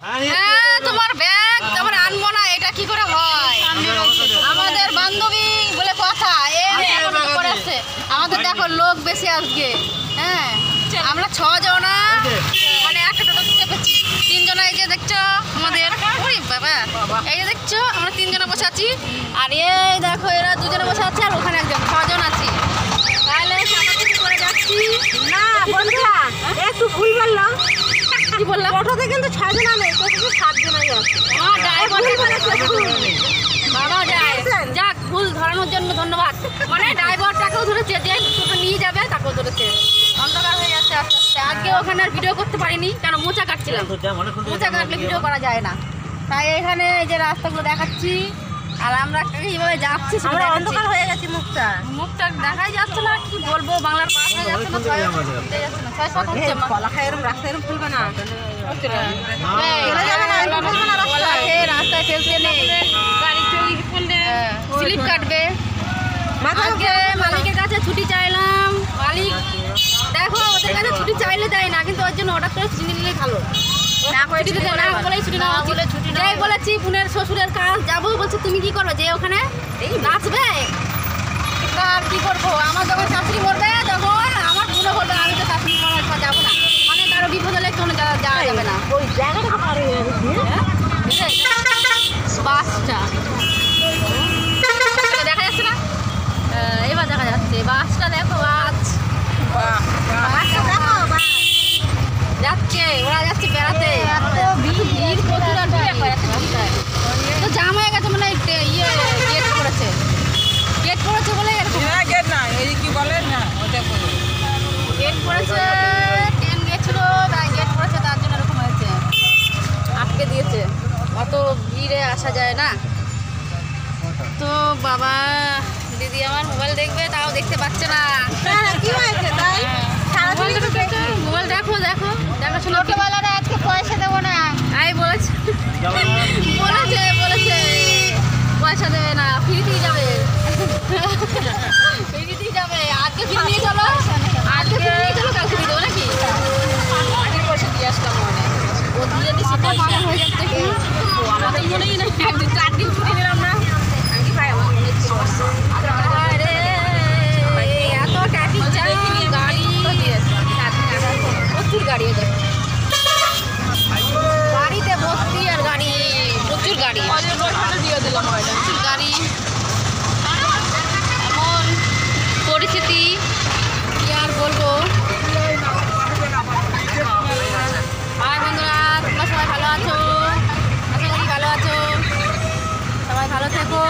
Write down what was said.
হ্যাঁ তোমার ব্যাগ তোমার আনবো না, এটা কি করে হয়? আমাদের বান্ধবী বলে কথা, আমাদের দেখো লোক বেশি আজকে। হ্যাঁ আমরা 6 জনা, মানে একটা টোটো চেপেছি, 3 জনা এই যে দেখছো আমাদের, ওরে বাবা এই যে দেখছো আমরা 3 জনা বসে আছি, আর এই দেখো এরা 2 জনা বসে আছে, আর ওখানে একজন, 6 জন আছি। তাহলে সামনে করে যাচ্ছি না বন্ধুরা, একটু ভুল বললাম। কি বললাম? টোটোতে কিন্তু 6 জন নেই, টোটোতে 7 জনই আছে। বাবা যায় যাক, ভুল ধরানোর জন্য ধন্যবাদ। মানে ড্রাইভারটাকেও ধরেছে, যে টোটো নিয়ে যাবে তাকেও ধরেছে। অন্ধকার হয়ে যাচ্ছে আস্তে আস্তে। আজকে ওখানে আর ভিডিও করতে পারিনি, কারণ মোচা কাটছিলাম, মোচা কাটলে ভিডিও করা যায় না। তাই এখানে এই যে রাস্তাগুলো দেখাচ্ছি, আর আমরা এইভাবে যাচ্ছি, আমরা অন্ধকার হয়ে গেছি, মুখটা দেখাই যাচ্ছে না। কি বলবো, বাংলার পাশ হয়ে যাচ্ছে না, 6 হচ্ছে কলা খাই এরকম রাস্তায় এরকম ফুলবে না, রাস্তায় ফেলতে নেই, স্লিপ কাটবে। আজকে মালিকের কাছে ছুটি চাইলাম, মালিক দেখো ওদের কাছে ছুটি চাইলে দেয় না, কিন্তু ওর জন্য অর্ডার করে ছুটি নিলে ভালো। বলেছি বোনের শ্বশুরের কাজ যাবো, বলছে তুমি কি করবে, যে ওখানে নাচবে, আর কি করবো, আমার যখন শাশুড়ি মরবে তখন আমার বোনে বলবে আমি তো শাশুড়ি মরার যাবো না, মানে কারো বিপদ হলে কোনো যাওয়া যাবে না। ওই জায়গাটা বাসটা দেখা যাচ্ছে না, এবার দেখা যাচ্ছে বাসটা, দেখো যাচ্ছে, ওরা যাচ্ছে বেড়াতে, ভিড় প্রচুর, তো জাম হয়ে গেছে, মানে ইয়ে গেট করেছে বলে এরকম, গেট না কি বলে না, গেট করেছে, ট্রেন গেছিল তাই গেট করেছে, তার জন্য এরকম হয়েছে, আটকে দিয়েছে, অত ভিড়ে আসা যায় না। তো বাবা দিদি আমার মোবাইল দেখবে, তাও দেখতে পাচ্ছে না, কি হয়েছে তাই মোবাইল দেখো দেখো দেখো, ছোটবেলাটা আজকে পয়সা দেবো না আই বলেছে, পয়সা দেবে না, ফ্রিতেই যাবে, ফ্রিতেই যাবে, আজকে ফ্রি নিয়ে চলো, আজকে ফ্রি নিয়ে চলো, কালকে দিয়ে দেবো নাকি, পয়সা দিয়ে আসলাম, ও দিয়ে দিচ্ছে পয়সা হয়ে যাচ্ছে, কি আমাদের মনেই না, 4 দিন ছুটি নিলাম না, আমি ভাই আমার মনে এত ট্রাফিক জ্যাম, গাড়ি প্রচুর গাড়ি, গাড়িতে ভর্তি, আর গাড়ি প্রচুর গাড়ি দিয়ে দিলাম, প্রচুর গাড়ি, এমন পরিস্থিতি কি আর বলবো। হাই বন্ধুরা, তোমরা সবাই ভালো আছো, আশা করি ভালো আছো, সবাই ভালো থেকো।